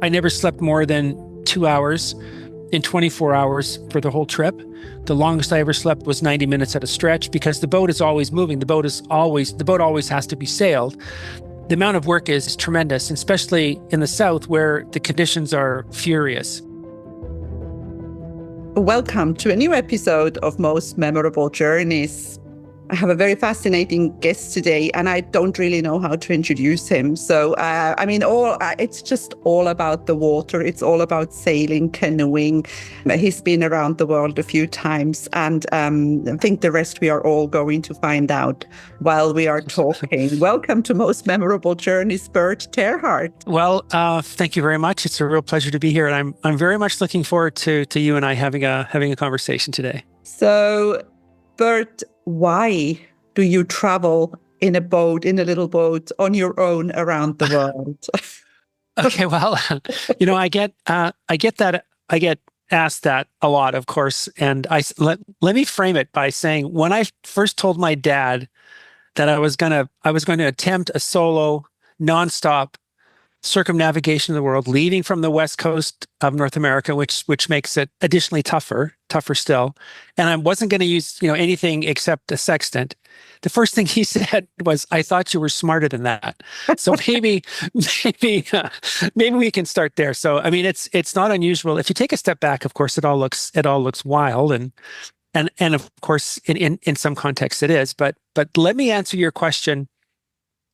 I never slept more than 2 hours in 24 hours for the whole trip. The longest I ever slept was 90 minutes at a stretch because the boat is always moving. The boat always has to be sailed. The amount of work is tremendous, especially in the south where the conditions are furious. Welcome to a new episode of Most Memorable Journeys. I have a very fascinating guest today, and I don't really know how to introduce him. So, it's just all about the water. It's all about sailing, canoeing. He's been around the world a few times, and I think the rest we are all going to find out while we are talking. Welcome to Most Memorable Journeys, Bert, terHart. Well, thank you very much. It's a real pleasure to be here, and I'm very much looking forward to you and I having a conversation today. So, Bert, why do you travel in a little boat on your own around the world? Okay, well, I get asked that a lot, of course, and let me frame it by saying when I first told my dad that I was going to attempt a solo, nonstop circumnavigation of the world, leading from the west coast of North America, which makes it additionally tougher still. And I wasn't going to use anything except a sextant. The first thing he said was, "I thought you were smarter than that." So maybe we can start there. So I mean, it's not unusual. If you take a step back, of course, it all looks wild, and of course, in some contexts it is. But let me answer your question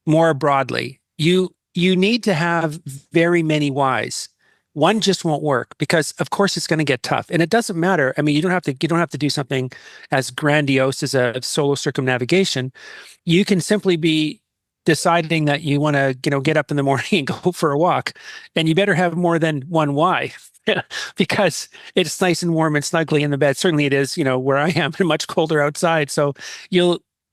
more broadly. You need to have very many whys. One just won't work because, of course, it's going to get tough, and it doesn't matter. I mean, you don't have to do something as grandiose as a solo circumnavigation. You can simply be deciding that you want to, get up in the morning and go for a walk, and you better have more than one why, because it's nice and warm and snuggly in the bed. Certainly, it is. Where I am, and much colder outside. So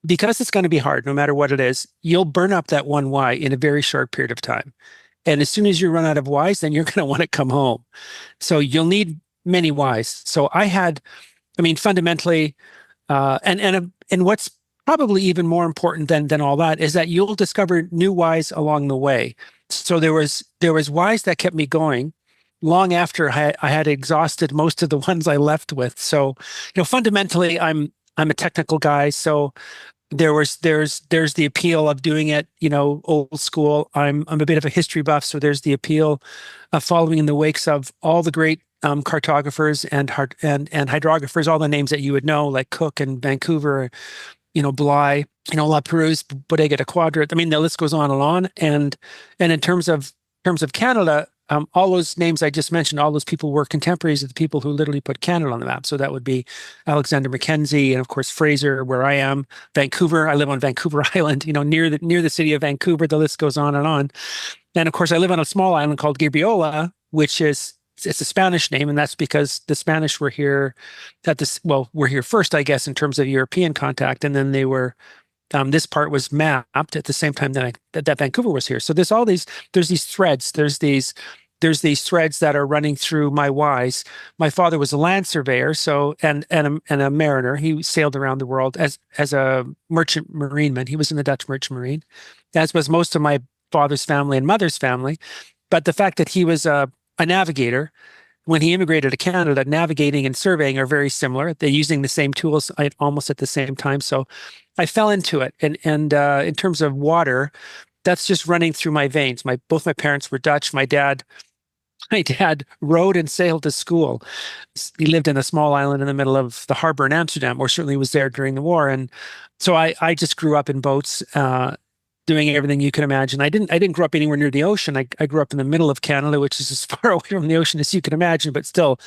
because it's going to be hard, no matter what it is, you'll burn up that one why in a very short period of time. And as soon as you run out of whys, then you're going to want to come home. So you'll need many whys. So fundamentally, and what's probably even more important than all that is that you'll discover new whys along the way. So there was whys that kept me going long after I had exhausted most of the ones I left with. So, fundamentally, I'm a technical guy. So there's the appeal of doing it, old school. I'm a bit of a history buff, so there's the appeal of following in the wakes of all the great cartographers and hydrographers, all the names that you would know, like Cook and Vancouver, Bligh, La Perouse, Bodega de Quadrat. I mean, the list goes on and on. And in terms of Canada, all those names I just mentioned, all those people were contemporaries of the people who literally put Canada on the map. So that would be Alexander Mackenzie and, of course, Fraser, where I am, Vancouver. I live on Vancouver Island, near the city of Vancouver. The list goes on and on. And, of course, I live on a small island called Gibriola, which it's a Spanish name, and that's because the Spanish were here were here first, I guess, in terms of European contact, and then they were. This part was mapped at the same time that Vancouver was here. So there's these threads. There's these threads that are running through my whys. My father was a land surveyor, so and a mariner. He sailed around the world as a merchant marineman. He was in the Dutch Merchant Marine, as was most of my father's family and mother's family. But the fact that he was a navigator, when he immigrated to Canada, navigating and surveying are very similar. They're using the same tools almost at the same time. So I fell into it. And in terms of water, that's just running through my veins. Both my parents were Dutch. My dad rowed and sailed to school. He lived in a small island in the middle of the harbor in Amsterdam, or certainly was there during the war. And so I just grew up in boats, doing everything you can imagine. I didn't grow up anywhere near the ocean. I grew up in the middle of Canada, which is as far away from the ocean as you can imagine, but still,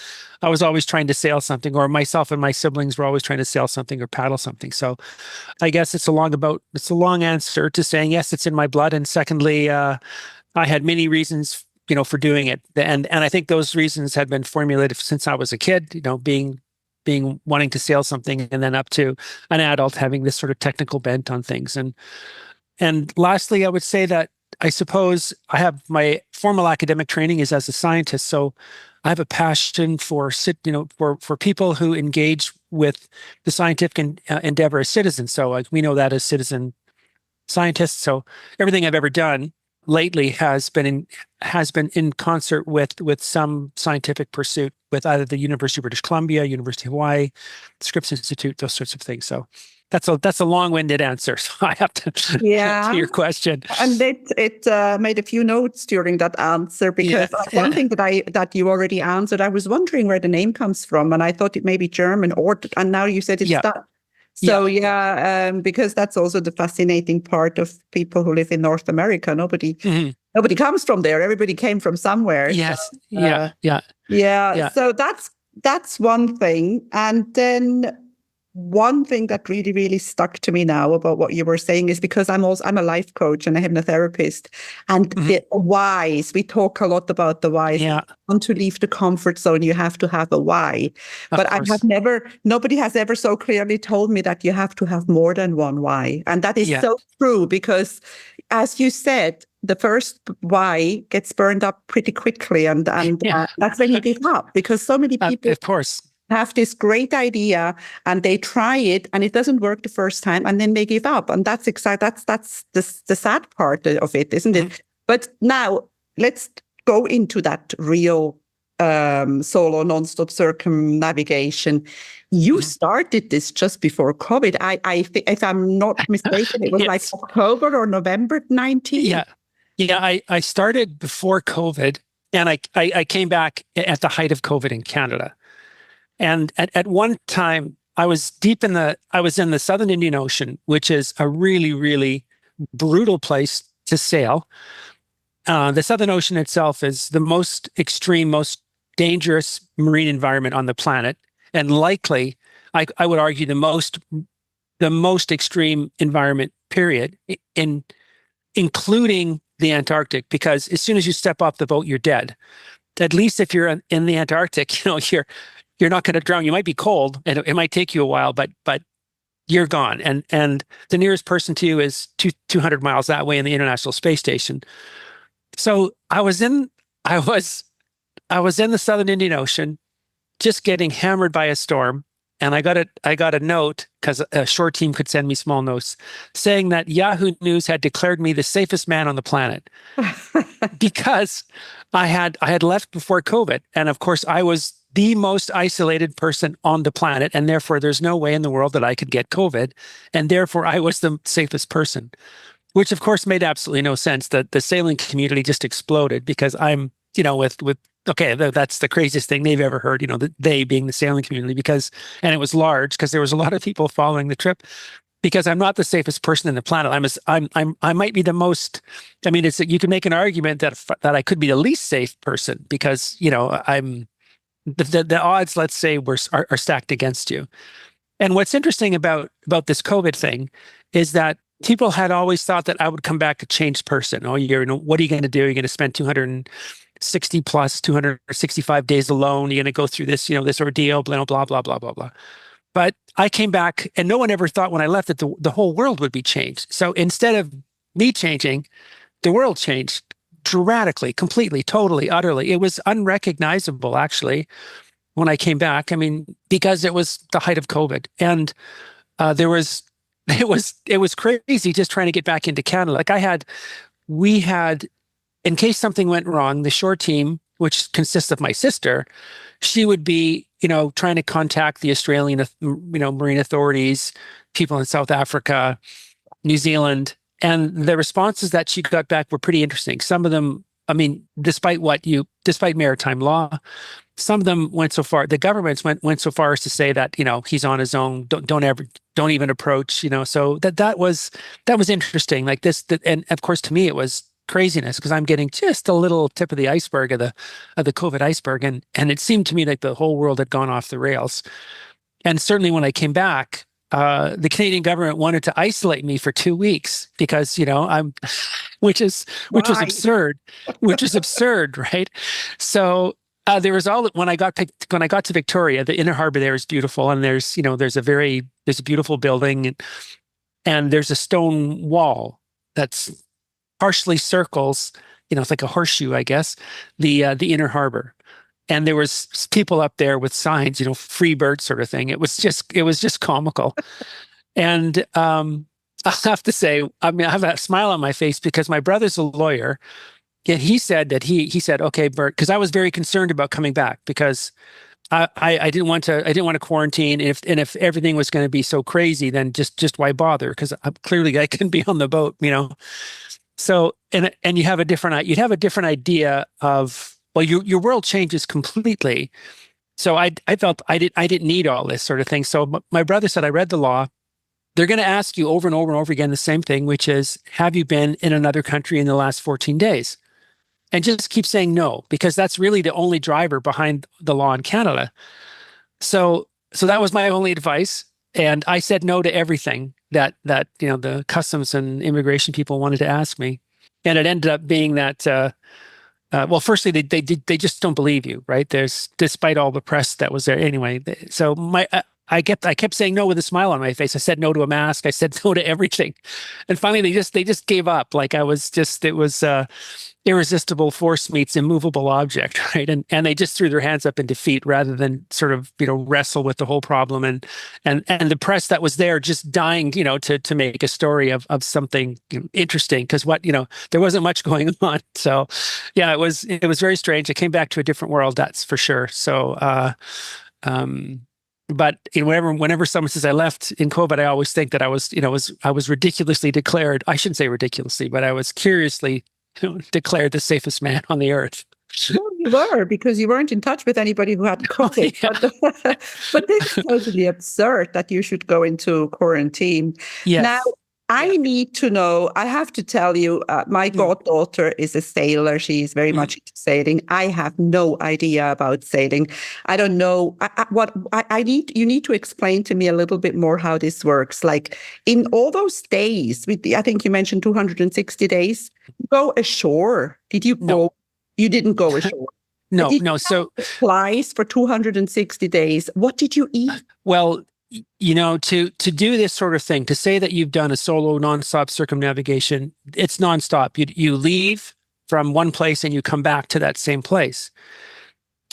I was always trying to sail something, or myself and my siblings were always trying to sail something or paddle something. So I guess it's a long answer to saying, yes, it's in my blood. And secondly, I had many reasons, for doing it. And I think those reasons had been formulated since I was a kid, being wanting to sail something, and then up to an adult having this sort of technical bent on things. And lastly, I would say that I suppose I have my formal academic training is as a scientist. So I have a passion for people who engage with the scientific endeavor as citizens. So we know that as citizen scientists. So everything I've ever done lately has been in concert with some scientific pursuit with either the University of British Columbia, University of Hawaii, Scripps Institute, those sorts of things. So that's a long-winded answer. So I have to to Yeah. your question. And it made a few notes during that answer Yeah, because one yeah, thing that you already answered, I was wondering where the name comes from, and I thought it may be German and now you said it's yeah, Dutch. yeah. So yeah, because that's also the fascinating part of people who live in North America. Mhm. Nobody comes from there. Everybody came from somewhere. So Yes, yeah, uh, yeah, yeah, yeah. so that's one thing. And then one thing that really, really stuck to me now about what you were saying is because I'm a life coach and a hypnotherapist, and Mhm. the whys, we talk a lot about the whys. Yeah, Want to leave the comfort zone, you have to have a why. of But course. nobody has ever so clearly told me that you have to have more than one why. And that is Yeah, so true because, as you said, the first why gets burned up pretty quickly. And yeah, that's when you give up because so many people of course. have this great idea and they try it and it doesn't work the first time and then they give up. And that's exactly that's the sad part of it, isn't Mhm. it? But now let's go into that real solo nonstop circumnavigation. You Mhm. started this just before COVID. I think, if I'm not mistaken, it was like Yes. October or November 19. Yeah. Yeah. I started before COVID, and I came back at the height of COVID in Canada. And at one time, I was in the Southern Indian Ocean, which is a really, really brutal place to sail. The Southern Ocean itself is the most extreme, most dangerous marine environment on the planet, and likely, I would argue, the most extreme environment, period, in including the Antarctic, because as soon as you step off the boat, you're dead. At least if you're in the Antarctic, you're not going to drown. You might be cold, and it might take you a while, but you're gone. And the nearest person to you is 200 miles that way in the International Space Station. So I was in the Southern Indian Ocean, just getting hammered by a storm. And I got a note, because a short team could send me small notes, saying that Yahoo News had declared me the safest man on the planet because I had left before COVID. And of course, I was the most isolated person on the planet. And therefore, there's no way in the world that I could get COVID. And therefore, I was the safest person, which of course made absolutely no sense. That the sailing community just exploded because I'm, with okay, that's the craziest thing they've ever heard. They being the sailing community, because, and it was large because there was a lot of people following the trip, because I'm not the safest person in the planet. I might be the most. I mean, you can make an argument that I could be the least safe person, because I'm the odds, let's say, are stacked against you. And what's interesting about this COVID thing is that people had always thought that I would come back a changed person. Oh, what are you going to do? You're going to spend 260 plus 265 days alone. You're going to go through this ordeal, blah, blah, blah, blah, blah, blah. But I came back, and no one ever thought when I left that the whole world would be changed. So instead of me changing, the world changed dramatically, completely, totally, utterly. It was unrecognizable, actually, when I came back. I mean, because it was the height of COVID, and there was it was crazy just trying to get back into Canada. We had, in case something went wrong, the shore team, which consists of my sister, she would be, trying to contact the Australian, marine authorities, people in South Africa, New Zealand, and the responses that she got back were pretty interesting. Some of them, I mean, despite maritime law, some of them went so far. The governments went so far as to say that he's on his own. Don't even approach. So that was interesting. Like this, and of course, to me, it was craziness, because I'm getting just a little tip of the iceberg of the COVID iceberg, and it seemed to me like the whole world had gone off the rails. And certainly when I came back, the Canadian government wanted to isolate me for 2 weeks, because I'm, which was Why? absurd, right? So there was when I got to Victoria. The inner harbor there is beautiful, and there's a beautiful building, and there's a stone wall that's partially circles. It's like a horseshoe, I guess, the inner harbor. And there was people up there with signs, free bird sort of thing. It was just comical. And I have to say, I mean, I have a smile on my face because my brother's a lawyer. And he said that he said, okay, Bert, because I was very concerned about coming back because I didn't want to quarantine. If everything was going to be so crazy, then just why bother? Because clearly I can be on the boat, you know. So and you'd have a different idea of, well, your world changes completely. So I felt I didn't need all this sort of thing. So my brother said, I read the law. They're going to ask you over and over and over again the same thing, which is, have you been in another country in the last 14 days? And just keep saying no, because that's really the only driver behind the law in Canada. So that was my only advice. And I said no to everything that the customs and immigration people wanted to ask me. And it ended up being that well, firstly, they just don't believe you, right? There's despite all the press that was there anyway. So I kept saying no with a smile on my face. I said no to a mask. I said no to everything, and finally they just gave up. Like I was just it was irresistible force meets immovable object, right? And they just threw their hands up in defeat rather than sort of wrestle with the whole problem. And the press that was there just dying to make a story of something interesting, because there wasn't much going on. So yeah, it was very strange. I came back to a different world, that's for sure. So but whenever someone says I left in COVID, I always think that I was ridiculously declared. I shouldn't say ridiculously, but I was curiously declared the safest man on the earth. Well, you were, because you weren't in touch with anybody who had COVID. Yeah. But this is totally absurd that you should go into quarantine. Yes. Now, I need to know, I have to tell you, my goddaughter is a sailor. She's very much into sailing. I have no idea about sailing. I don't know you need to explain to me a little bit more how this works. Like in all those days, I think you mentioned 260 days, go ashore. Did you No. go? You didn't go ashore. No, Did no. you So have supplies for 260 days? What did you eat? well, to do this sort of thing, to say that you've done a solo nonstop circumnavigation, it's nonstop. You leave from one place and you come back to that same place.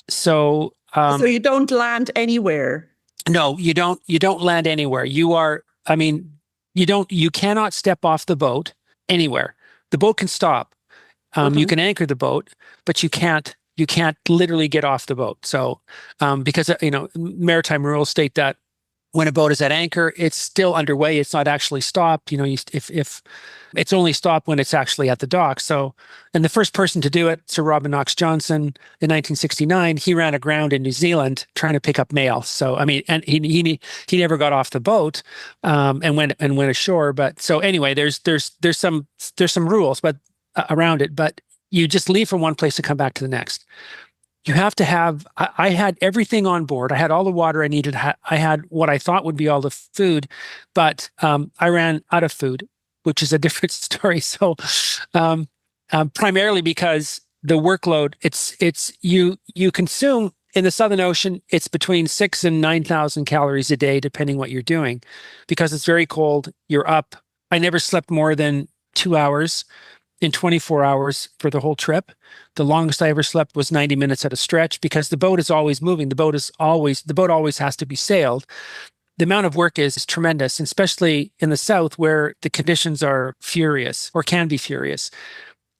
So So you don't land anywhere. no, you don't land anywhere. You cannot step off the boat anywhere. The boat can stop. You can anchor the boat, but you can't literally get off the boat. So because maritime rules state that when a boat is at anchor, it's still underway. It's not actually stopped. If it's only stopped when it's actually at the dock. So, and the first person to do it, Sir Robin Knox Johnson, in 1969, he ran aground in New Zealand trying to pick up mail. So, I mean, and he never got off the boat and went ashore. But so anyway, there's some rules, but around it. But you just leave from one place to come back to the next. You have to have, I had everything on board. I had all the water I needed. I had what I thought would be all the food, but I ran out of food, which is a different story. So primarily because the workload, you consume in the Southern Ocean, it's between 6,000 and 9,000 calories a day, depending what you're doing, because it's very cold. You're up. I never slept more than 2 hours in 24 hours for the whole trip. The longest I ever slept was 90 minutes at a stretch, because the boat is always moving. The boat always has to be sailed. The amount of work is tremendous, especially in the South where the conditions are furious or can be furious.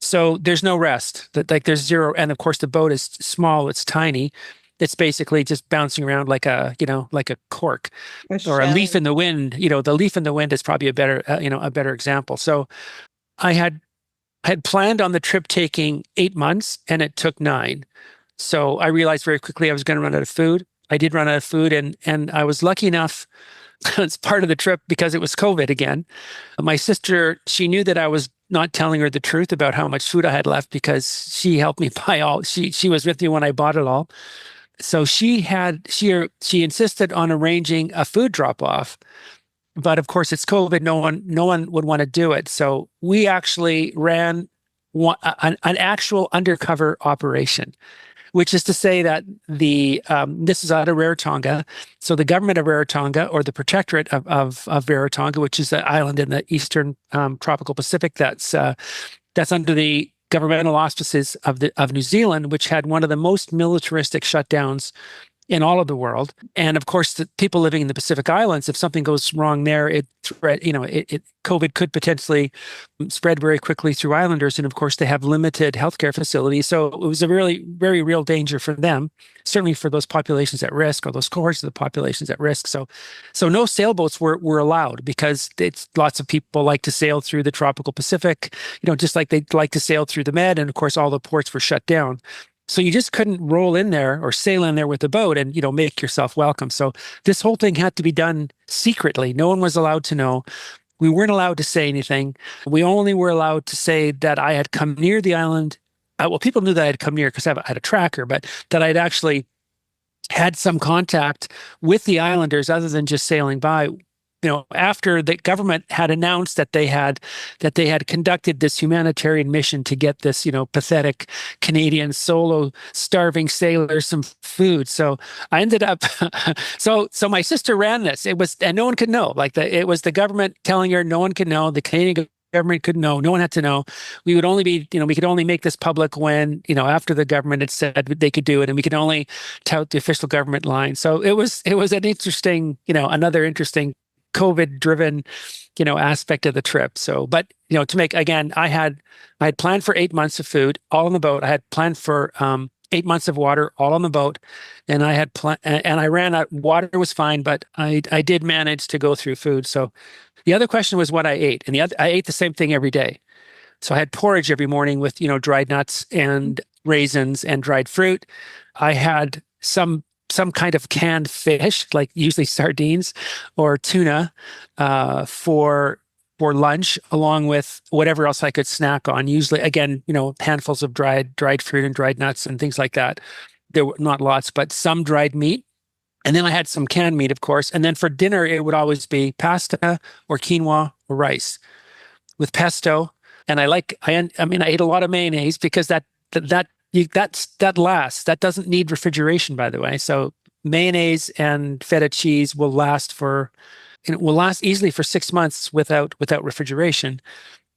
So there's no rest. There's zero. And of course the boat is small. It's tiny. It's basically just bouncing around like a cork or a leaf in the wind. The leaf in the wind is probably a better example. So I had planned on the trip taking 8 months, and it took 9. So I realized very quickly I was going to run out of food. I did run out of food, and I was lucky enough as part of the trip, because it was COVID again. My sister, she knew that I was not telling her the truth about how much food I had left, because she helped me buy all. She was with me when I bought it all. So she insisted on arranging a food drop off. But of course, it's COVID. No one would want to do it. So we actually ran an actual undercover operation, which is to say that this is out of Rarotonga. So the government of Rarotonga, or the protectorate of Rarotonga, which is the island in the eastern tropical Pacific, that's under the governmental auspices of New Zealand, which had one of the most militaristic shutdowns in all of the world. And of course, the people living in the Pacific Islands, if something goes wrong there, COVID could potentially spread very quickly through islanders. And of course, they have limited healthcare facilities. So it was a really, very real danger for them, certainly for those populations at risk or those cohorts of the populations at risk. So no sailboats were allowed because lots of people like to sail through the tropical Pacific, just like they like to sail through the Med. And of course, all the ports were shut down. So you just couldn't roll in there or sail in there with a boat and, make yourself welcome. So this whole thing had to be done secretly. No one was allowed to know. We weren't allowed to say anything. We only were allowed to say that I had come near the island. Well, people knew that I had come near because I had a tracker, but that I'd actually had some contact with the islanders other than just sailing by. After the government had announced that they had conducted this humanitarian mission to get this, pathetic Canadian solo starving sailor some food. So I ended up, so my sister ran this. And no one could know. It was the government telling her no one could know. The Canadian government couldn't know. No one had to know. We would only be, we could only make this public when, after the government had said they could do it, and we could only tout the official government line. So it was an interesting, another interesting COVID-driven, aspect of the trip. So, but to make again, I had planned for 8 months of food all on the boat. I had planned for 8 months of water all on the boat, and I ran out. Water was fine, but I did manage to go through food. So, the other question was what I ate, and I ate the same thing every day. So I had porridge every morning with dried nuts and raisins and dried fruit. I had some kind of canned fish, like usually sardines or tuna, for lunch, along with whatever else I could snack on. Usually, again, handfuls of dried fruit and dried nuts and things like that. There were not lots, but some dried meat. And then I had some canned meat, of course. And then for dinner, it would always be pasta or quinoa or rice with pesto. And I ate a lot of mayonnaise because that lasts. That doesn't need refrigeration, by the way. So mayonnaise and feta cheese will last easily for 6 months without refrigeration,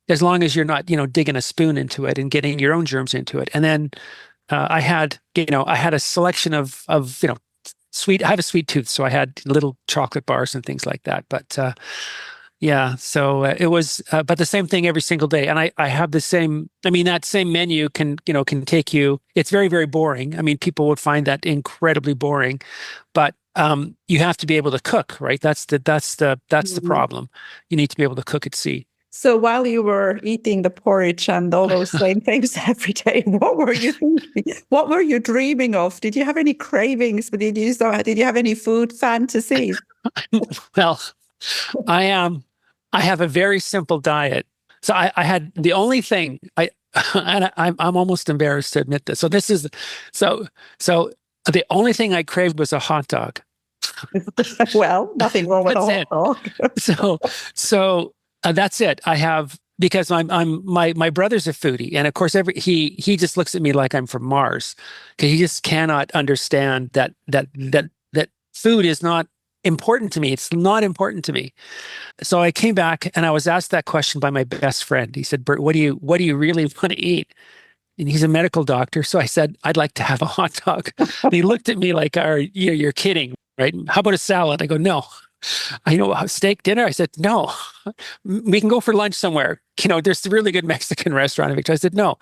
as long as you're not, digging a spoon into it and getting your own germs into it. And then I had a selection of sweet. I have a sweet tooth, so I had little chocolate bars and things like that. But yeah, so it was, but the same thing every single day. And I have the same, that same menu can take you, it's very, very boring. People would find that incredibly boring, but you have to be able to cook, right? That's the problem. You need to be able to cook at sea. So while you were eating the porridge and all those same things every day, what were you thinking? What were you dreaming of? Did you have any cravings? Did you have any food fantasies? Well, I have a very simple diet. So I had the only thing I'm almost embarrassed to admit this. So the only thing I craved was a hot dog. Well, nothing wrong with a hot dog. So that's it. I have, because my brother's a foodie, and of course he just looks at me like I'm from Mars, because he just cannot understand that food is not important to me. It's not important to me. So I came back and I was asked that question by my best friend. He said, "Bert, what do you really want to eat?" And he's a medical doctor. So I said, "I'd like to have a hot dog." And he looked at me like, "You're kidding, right? How about a salad?" I go, "No." Steak dinner? I said, "No, we can go for lunch somewhere. There's a really good Mexican restaurant in Victoria." I said, "No."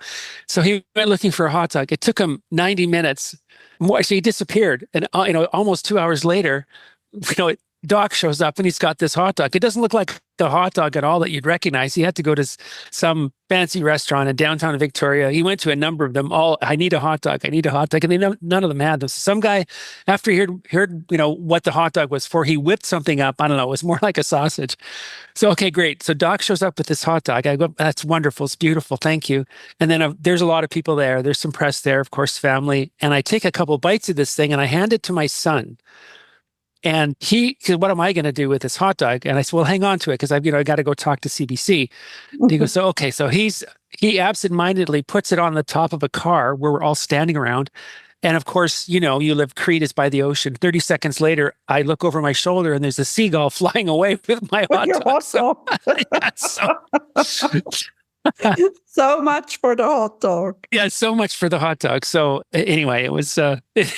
So he went looking for a hot dog. It took him 90 minutes. So he disappeared. And, almost 2 hours later, Doc shows up and he's got this hot dog. It doesn't look like the hot dog at all that you'd recognize. He had to go to some fancy restaurant in downtown Victoria. He went to a number of them all. "I need a hot dog. I need a hot dog." And none of them had them. So some guy, after he heard, what the hot dog was for, he whipped something up. I don't know. It was more like a sausage. So, okay, great. So Doc shows up with this hot dog. I go, "That's wonderful. It's beautiful. Thank you." And then there's a lot of people there. There's some press there, of course, family. And I take a couple bites of this thing and I hand it to my son. And he said, "What am I going to do with this hot dog?" And I said, "Well, hang on to it, because I got to go talk to CBC." And he goes, "So, okay." So he absentmindedly puts it on the top of a car where we're all standing around. And of course, you live, Crete is by the ocean. 30 seconds later, I look over my shoulder and there's a seagull flying away with my hot dog. So much for the hot dog. Yeah, so much for the hot dog. So anyway, it was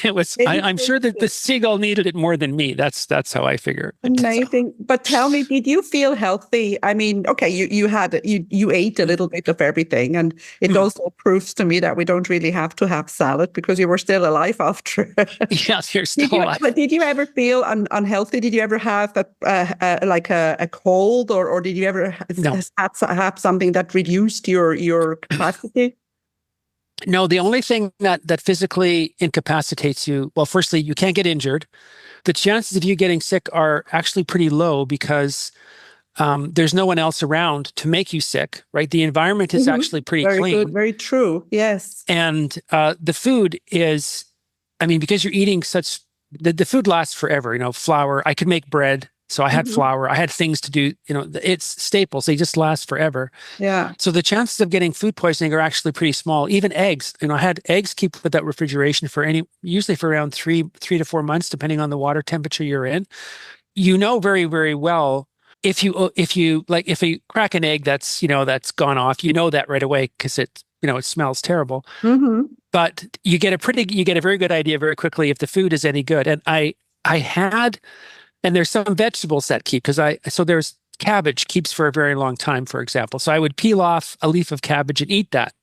It was. It is I'm so sure that the true. seagull needed it more than me. That's how I figure it. So, Amazing. But tell me, did you feel healthy? I mean, okay, you ate a little bit of everything, and it mm, also proves to me that we don't really have to have salad because you were still alive after. yeah, you're still alive. But did you ever feel unhealthy? Did you ever have like a cold, or did you ever No, have something that reduced your capacity? no. The only thing that physically incapacitates you, well, firstly, you can't get injured. The chances of you getting sick are actually pretty low because there's no one else around to make you sick, right? The environment is Hmm. actually pretty Very good. clean. Very true. Yes. And the food is, I mean, because you're eating such, the food lasts forever. Flour, I could make bread. So I had Hmm. flour, I had things to do, it's staples. They just last forever. Yeah. So the chances of getting food poisoning are actually pretty small. Even eggs, I had eggs keep without refrigeration for usually for around 3 to 4 months, depending on the water temperature you're in. Very, very well if you crack an egg that's gone off, that right away because it smells terrible. Hmm. But you get a very good idea very quickly if the food is any good. And I had and there's some vegetables that keep because I so there's cabbage keeps for a very long time, for example. So I would peel off a leaf of cabbage and eat that.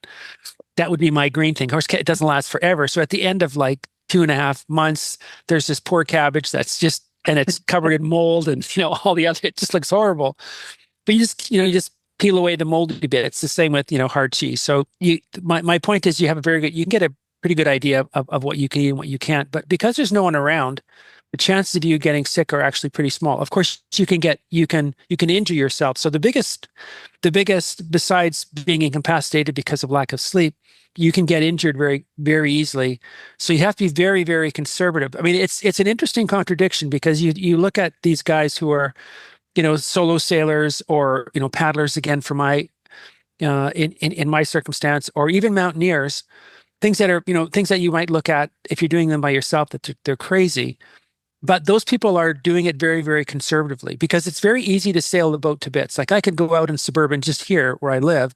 That would be my green thing. Of course, it doesn't last forever. So at the end of like 2.5 months, there's this poor cabbage that's just and it's covered in mold and all the other. It just looks horrible. But you just peel away the moldy bit. It's the same with hard cheese. So my point is you have you can get a pretty good idea of what you can eat and what you can't. But because there's no one around, the chances of you getting sick are actually pretty small. Of course, you can injure yourself. So the biggest besides being incapacitated because of lack of sleep, you can get injured very, very easily. So you have to be very, very conservative. I mean, it's an interesting contradiction because you look at these guys who are, solo sailors or, paddlers again for my in my circumstance, or even mountaineers, things that are, things that you might look at if you're doing them by yourself that they're crazy. But those people are doing it very, very conservatively because it's very easy to sail the boat to bits. Like I could go out in suburban just here where I live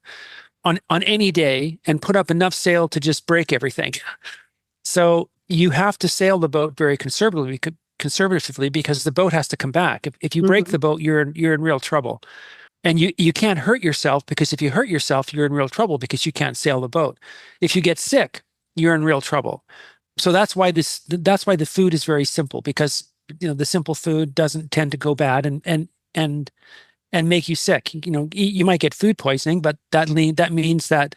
on any day and put up enough sail to just break everything. So you have to sail the boat very conservatively because the boat has to come back. If you break Hmm. the boat, you're in real trouble. And you can't hurt yourself because if you hurt yourself, you're in real trouble because you can't sail the boat. If you get sick, you're in real trouble. So that's why the food is very simple because the simple food doesn't tend to go bad and and make you sick. You might get food poisoning, but that means that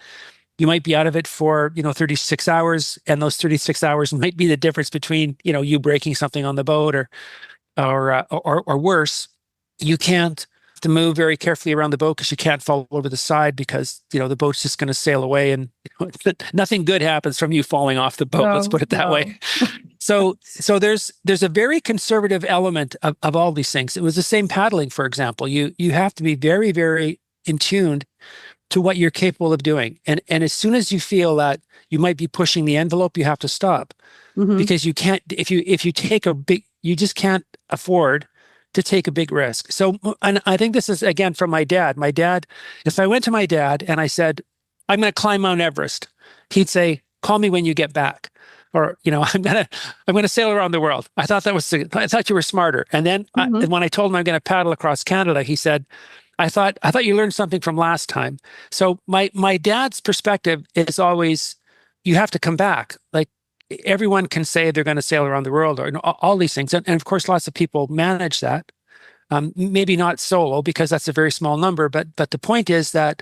you might be out of it for 36 hours, and those 36 hours might be the difference between you breaking something on the boat or worse. You can't to move very carefully around the boat because you can't fall over the side because the boat's just going to sail away and nothing good happens from you falling off the boat. Let's No, put it that way. no. So there's a very conservative element of all these things. It was the same paddling, for example. You have to be very, very in tuned to what you're capable of doing. And as soon as you feel that you might be pushing the envelope, you have to stop Hmm. because you can't if you take a big you just can't afford to take a big risk. So and I think this is again from my dad. My dad, if I went to my dad and I said, I'm going to climb Mount Everest, he'd say, call me when you get back. Or, I'm gonna sail around the world. I thought you were smarter. And then Hmm. when I told him I'm going to paddle across Canada, he said, I thought you learned something from last time. So my dad's perspective is always you have to come back. Like everyone can say they're going to sail around the world or all these things. And of course, lots of people manage that. Maybe not solo because that's a very small number, but the point is that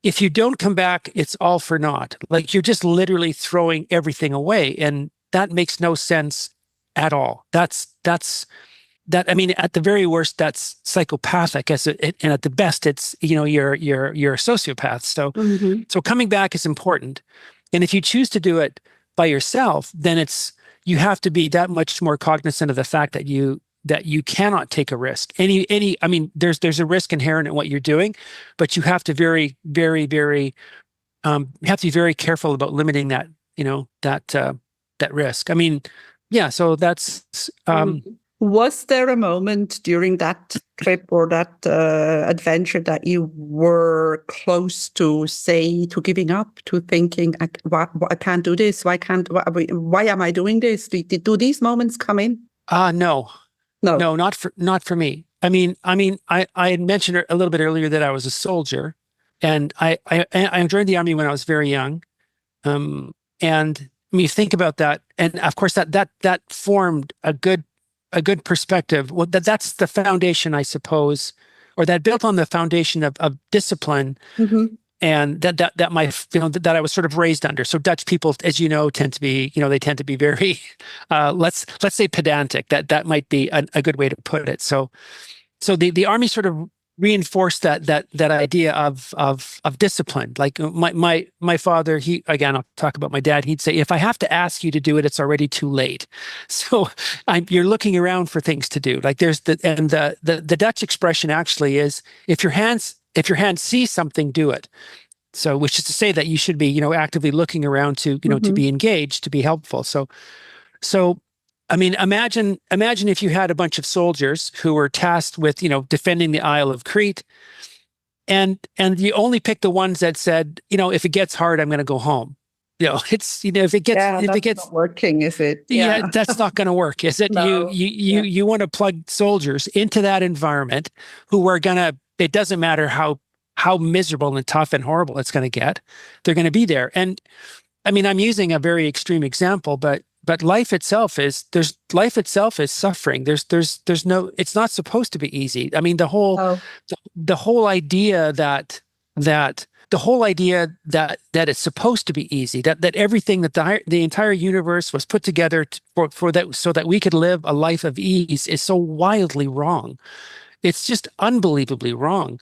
if you don't come back, it's all for naught. Like you're just literally throwing everything away, and that makes no sense at all. That I mean, at the very worst, that's psychopathic. And at the best, it's you're a sociopath. So Hmm. so coming back is important, and if you choose to do it by yourself, then you have to be that much more cognizant of the fact that you cannot take a risk. I mean, there's a risk inherent in what you're doing, but you have to very, very, very you have to be very careful about limiting that risk. I mean, yeah. So that's Was there a moment during that trip or that adventure that you were close to giving up, to thinking, I can't do this. Why am I doing this? Do these moments come in? No, No. no, not for me. I had mentioned a little bit earlier that I was a soldier, and I joined the army when I was very young. And I mean, think about that, and of course that formed a good perspective. Well, that's the foundation, I suppose, or that built on the foundation of discipline, Mm-hmm. and that my that I was sort of raised under. So Dutch people, as you know, tend to be they tend to be very let's say pedantic. That might be a good way to put it. So the army sort of reinforced that idea of discipline. Like my father, he, again, I'll talk about my dad. He'd say, if I have to ask you to do it, it's already too late. So you're looking around for things to do. Like there's the Dutch expression actually is, if your hands see something, do it. So, which is to say that you should be, actively looking around to, to Mm-hmm. be engaged, to be helpful. So, I mean, imagine if you had a bunch of soldiers who were tasked with, defending the Isle of Crete, and you only pick the ones that said, if it gets hard, I'm going to go home. It's, if it gets, Yeah, if it that's gets, not working, is it? yeah, Yeah. that's not going to work, is it? You, No. you, you, Yeah. you want to plug soldiers into that environment who are going to, it doesn't matter how miserable and tough and horrible it's going to get. They're going to be there. And I mean, I'm using a very extreme example, but life itself is suffering. There's no, it's not supposed to be easy. I mean, Oh. the whole idea that that it's supposed to be easy, that everything, that the entire universe was put together for that, so that we could live a life of ease, is so wildly wrong. It's just unbelievably wrong.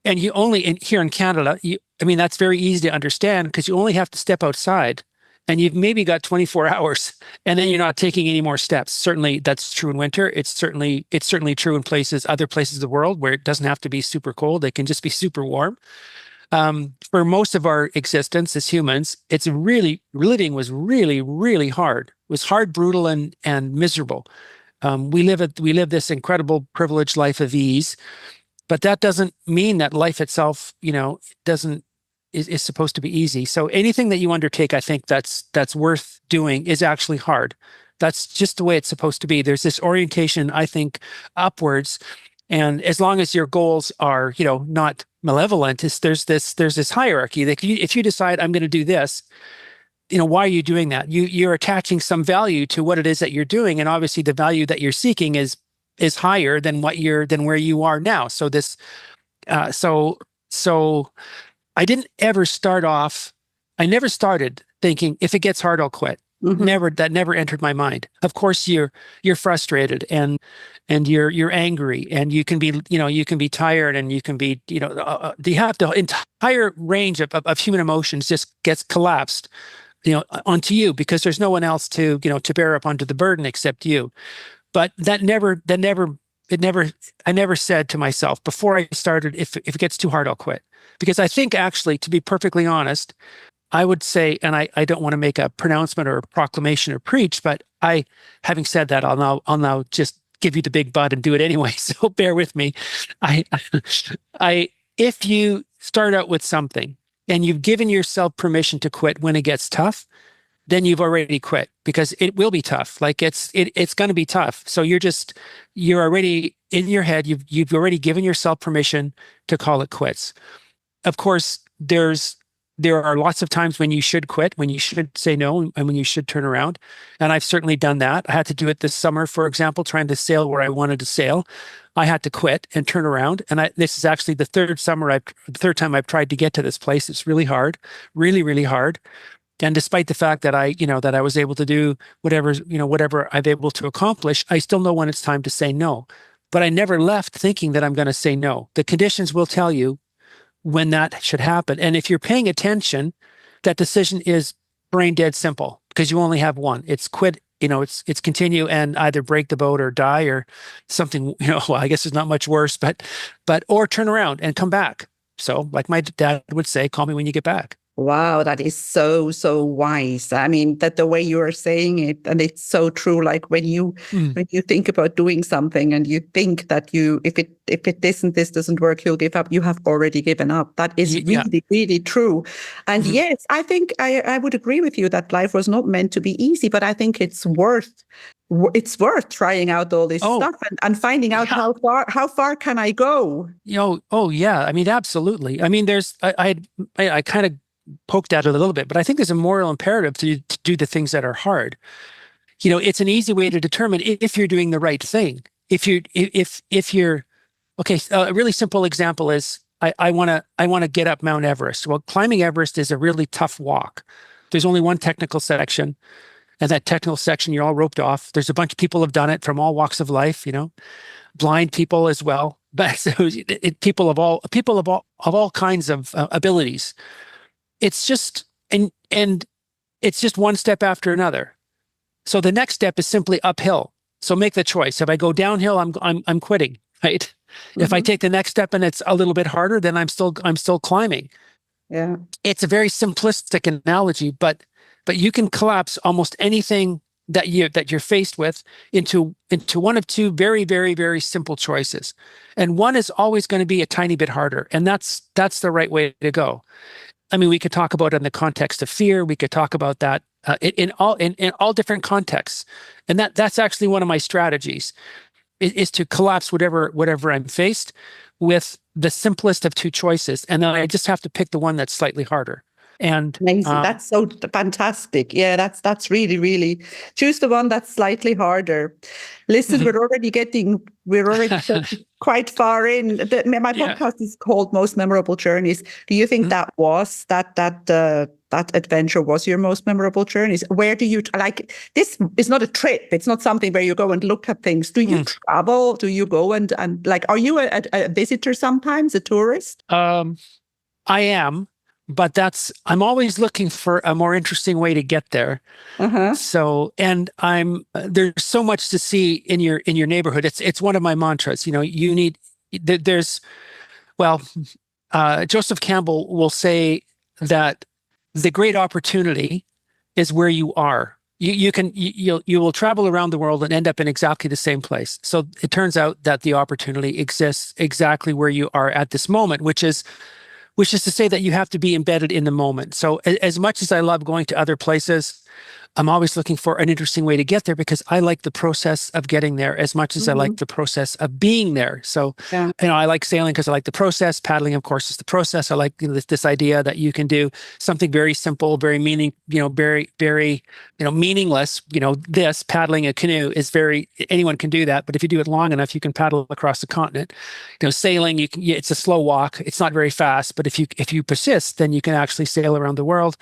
And here in Canada, I mean, that's very easy to understand, because you only have to step outside and you've maybe got 24 hours, and then you're not taking any more steps. Certainly that's true in winter. It's certainly true in other places of the world, where it doesn't have to be super cold. It can just be super warm. For most of our existence as humans, living was really, really hard. It was hard, brutal, and miserable. We live this incredible privileged life of ease, but that doesn't mean that life itself, doesn't is supposed to be easy. So anything that you undertake, I think that's worth doing, is actually hard. That's just the way it's supposed to be. There's this orientation, I think, upwards. And as long as your goals are, not malevolent, there's this hierarchy. That if you decide, I'm going to do this, why are you doing that? You're attaching some value to what it is that you're doing, and obviously the value that you're seeking is higher than where you are now. So this, so I didn't ever start off. I never started thinking, if it gets hard, I'll quit. Mm-hmm. That never entered my mind. Of course, you're frustrated, and you're angry, and you can be tired, and you can be, you have the entire range of human emotions just gets collapsed, onto you, because there's no one else to bear up onto the burden except you. But I never said to myself before I started, if it gets too hard, I'll quit. Because I think, actually, to be perfectly honest, I would say, and I don't want to make a pronouncement or a proclamation or preach, but having said that, I'll now just give you the big butt and do it anyway. So bear with me. I, if you start out with something and you've given yourself permission to quit when it gets tough, then you've already quit, because it will be tough. Like it's going to be tough. So you're already in your head. You've already given yourself permission to call it quits. Of course, there are lots of times when you should quit, when you should say no, and when you should turn around. And I've certainly done that. I had to do it this summer, for example, trying to sail where I wanted to sail. I had to quit and turn around. And this is actually the third time I've tried to get to this place. It's really hard, really, really hard. And despite the fact that I was able to do whatever I'm able to accomplish, I still know when it's time to say no. But I never left thinking that I'm going to say no. The conditions will tell you when that should happen. And if you're paying attention, that decision is brain dead simple, because you only have one. It's quit, it's continue and either break the boat or die, or something, well, I guess there's not much worse, or turn around and come back. So like my dad would say, call me when you get back. Wow, that is so, so wise. I mean, that the way you are saying it, and it's so true. Like Mm. when you think about doing something and you think that if it isn't, this doesn't work, you'll give up, you have already given up. That is Yeah. really, really true. And Mhm. yes, I think I would agree with you that life was not meant to be easy, but I think it's worth trying out all this Oh, stuff and finding out yeah. how far can I go? Oh, yeah. I mean, absolutely. I mean, I kind of poked at it a little bit, but I think there's a moral imperative to do the things that are hard. It's an easy way to determine if you're doing the right thing. If you're okay, a really simple example is I want to get up Mount Everest. Well, climbing Everest is a really tough walk. There's only one technical section, and that technical section you're all roped off. There's a bunch of people have done it from all walks of life, blind people as well, but so people of all kinds of abilities. It's just and it's just one step after another. So the next step is simply uphill. So make the choice. If I go downhill, I'm quitting, right? If I Hmm. take the next step and it's a little bit harder, then I'm still climbing. Yeah. It's a very simplistic analogy, but you can collapse almost anything that you're faced with into one of two very, very, very simple choices. And one is always going to be a tiny bit harder. And that's the right way to go. I mean, we could talk about it in the context of fear. We could talk about that in all different contexts, and that's actually one of my strategies is to collapse whatever I'm faced with the simplest of two choices, and then I just have to pick the one that's slightly harder. And Amazing. That's so fantastic. Yeah, that's really, really choose the one that's slightly harder. Listen, mhm, we're already quite far in. My yeah. podcast is called Most Memorable Journeys. Do you think Mhm. that adventure was your most memorable journeys? Where do you like this is not a trip, it's not something where you go and look at things. Do you Mm. travel? Do you go and like are you a visitor sometimes, a tourist? Um, I am, but I'm always looking for a more interesting way to get there. Uh-huh. So, and there's so much to see in your neighborhood. It's one of my mantras. You need there's well, Joseph Campbell will say that the great opportunity is where you are. You will travel around the world and end up in exactly the same place. So it turns out that the opportunity exists exactly where you are at this moment, which is to say that you have to be embedded in the moment. So as much as I love going to other places, I'm always looking for an interesting way to get there because I like the process of getting there as much as I like Hmm. the process of being there. So, Yeah. I like sailing because I like the process. Paddling, of course, is the process. I like this idea that you can do something very simple, very very, very, meaningless. This paddling a canoe is anyone can do that. But if you do it long enough, you can paddle across the continent. Sailing, it's a slow walk. It's not very fast, but if you persist, then you can actually sail around the world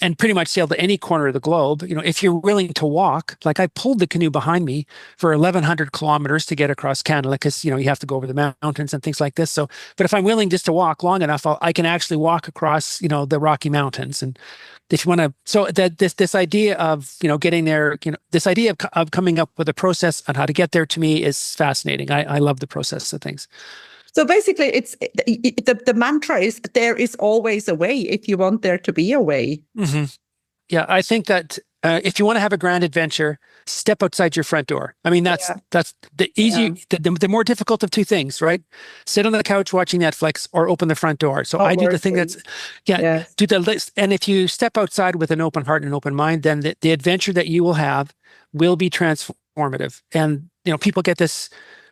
and pretty much sail to any corner of the globe. If you're willing to walk, like I pulled the canoe behind me for 1,100 kilometers to get across Canada because, you have to go over the mountains and things like this. So, but if I'm willing just to walk long enough, I can actually walk across, the Rocky Mountains. And if you want to, so that this idea of, getting there, this idea of coming up with a process on how to get there to me is fascinating. I love the process of things. So basically, the mantra is there is always a way if you want there to be a way. Hmm. Yeah, I think that if you want to have a grand adventure, step outside your front door. I mean, that's Yeah, that's the yeah. easy, the more difficult of two things, right? Sit on the couch watching Netflix or open the front door. So Not I do the thing working. that's, yeah, Yes. do the list. And if you step outside with an open heart and an open mind, then the adventure that you will have will be transformative. And people get this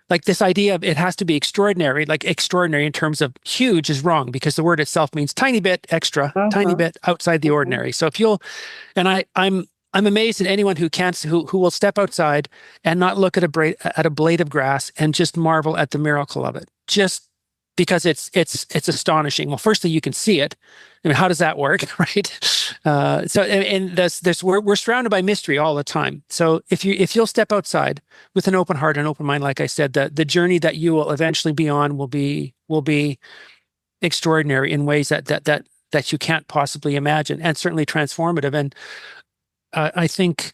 like this idea of it has to be extraordinary, like extraordinary in terms of huge is wrong because the word itself means tiny bit extra, tiny Uh-huh. bit outside the Uh-huh. ordinary. So if you'll, and I'm amazed at anyone who can't, who will step outside and not look at a blade of grass and just marvel at the miracle of it. Just because it's astonishing. Well, firstly, you can see it. I mean, how does that work, right? So and this we're surrounded by mystery all the time. So if you'll step outside with an open heart and open mind, like I said, the journey that you will eventually be on will be extraordinary in ways that you can't possibly imagine, and certainly transformative. And I think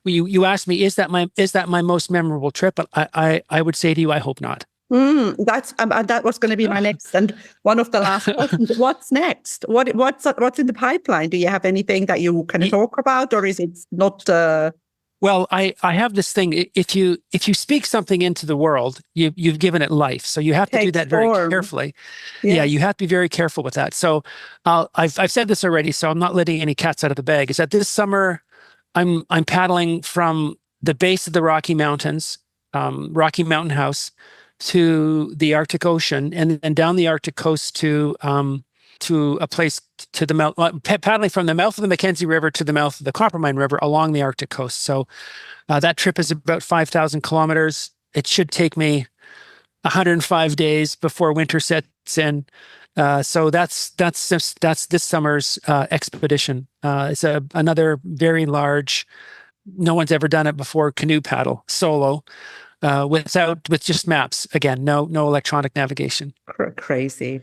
you asked me, is that my most memorable trip? I would say to you, I hope not. That was going to be my next and one of the last questions. What's next? What's in the pipeline? Do you have anything that you can talk about, or is it not? Well, I have this thing. If you speak something into the world, you've given it life. So you have to do that very carefully. Yes. Yeah, you have to be very careful with that. So I've said this already, so I'm not letting any cats out of the bag. Is that this summer I'm paddling from the base of the Rocky Mountains, Rocky Mountain House, to the Arctic Ocean, and then down the Arctic coast to a place to the mouth, paddling from the mouth of the Mackenzie River to the mouth of the Coppermine River along the Arctic coast. So that trip is about 5,000 kilometers. It should take me 105 days before winter sets in. So that's this summer's expedition. It's another very large, no one's ever done it before, canoe paddle solo. With just maps. Again, no electronic navigation. Crazy,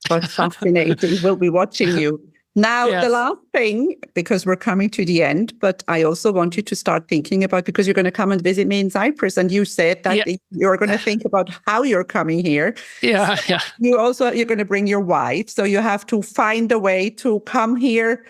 but fascinating. We'll be watching you. Now, Yes. The last thing, because we're coming to the end, but I also want you to start thinking about, because you're going to come and visit me in Cyprus, and you said that you're going to think about how you're coming here. Yeah, so you're going to bring your wife, so you have to find a way to come here.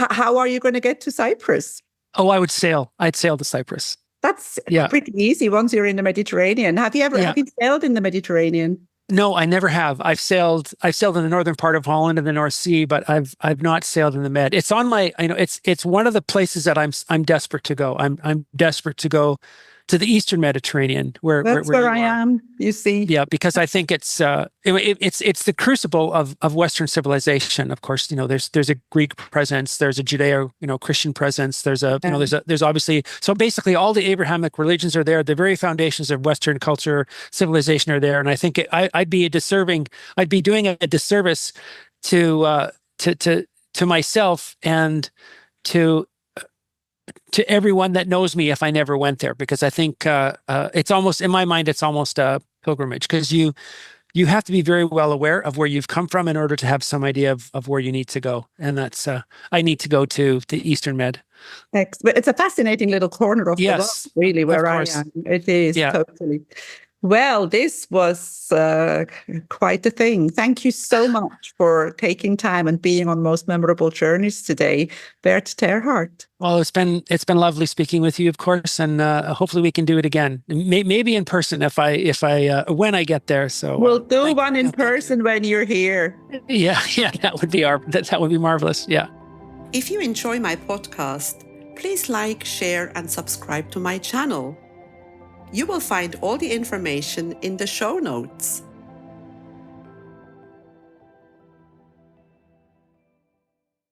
How are you going to get to Cyprus? Oh, I'd sail to Cyprus. That's pretty easy once you're in the Mediterranean. Have you sailed in the Mediterranean? No, I never have. I've sailed in the northern part of Holland and the North Sea, but I've not sailed in the Med. It's on my, it's one of the places that I'm desperate to go. I'm desperate to go to the Eastern Mediterranean, where I am. You see, yeah, because I think it's the crucible of Western civilization. Of course, there's a Greek presence, there's a Judeo Christian presence, there's obviously, so basically all the Abrahamic religions are there. The very foundations of Western culture, civilization are there, and I think I'd be doing a disservice to myself and to everyone that knows me if I never went there, because I think it's almost, in my mind, it's almost a pilgrimage, because you have to be very well aware of where you've come from in order to have some idea of where you need to go. And that's, I need to go to the Eastern Med. But it's a fascinating little corner of the world, really, where I am. It is, totally. Well, this was quite a thing. Thank you so much for taking time and being on Most Memorable Journeys today, Bert terHart. Well, it's been lovely speaking with you, of course, and hopefully we can do it again. Maybe in person if I when I get there. So we'll do one in person when you're here. Yeah, that would be marvelous. Yeah. If you enjoy my podcast, please like, share, and subscribe to my channel. You will find all the information in the show notes.